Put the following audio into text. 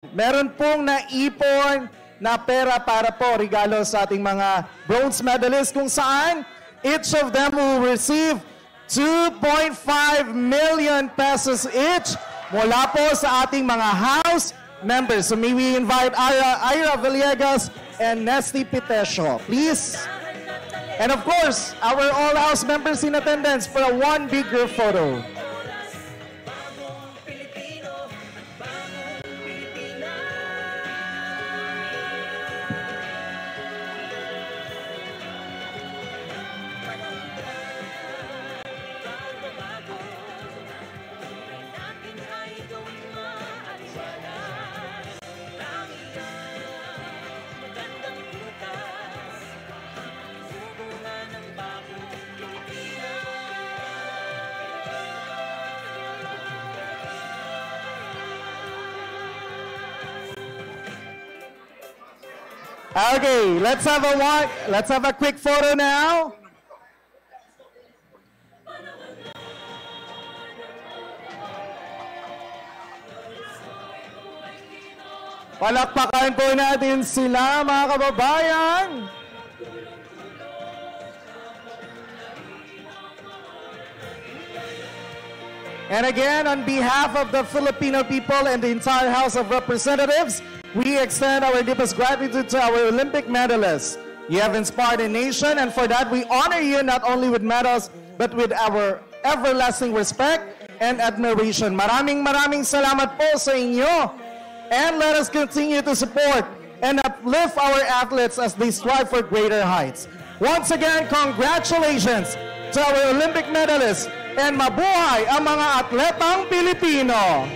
Meron pong naipon na pera para po regalo sa ating mga bronze medalists kung saan each of them will receive 2.5 million pesos each mula po sa ating mga house members. So may we invite Ira Villegas and Nesty Pitesio, please. And of course, our all house members in attendance for a one big group photo. Okay, let's have a quick photo now. Palakpakan po natin sila, mga kababayan. And again, on behalf of the Filipino people and the entire House of Representatives, we extend our deepest gratitude to our Olympic medalists. You have inspired a nation, and for that, we honor you not only with medals, but with our everlasting respect and admiration. Maraming salamat po sa inyo. And let us continue to support and uplift our athletes as they strive for greater heights. Once again, congratulations to our Olympic medalists, and mabuhay ang mga atletang Pilipino!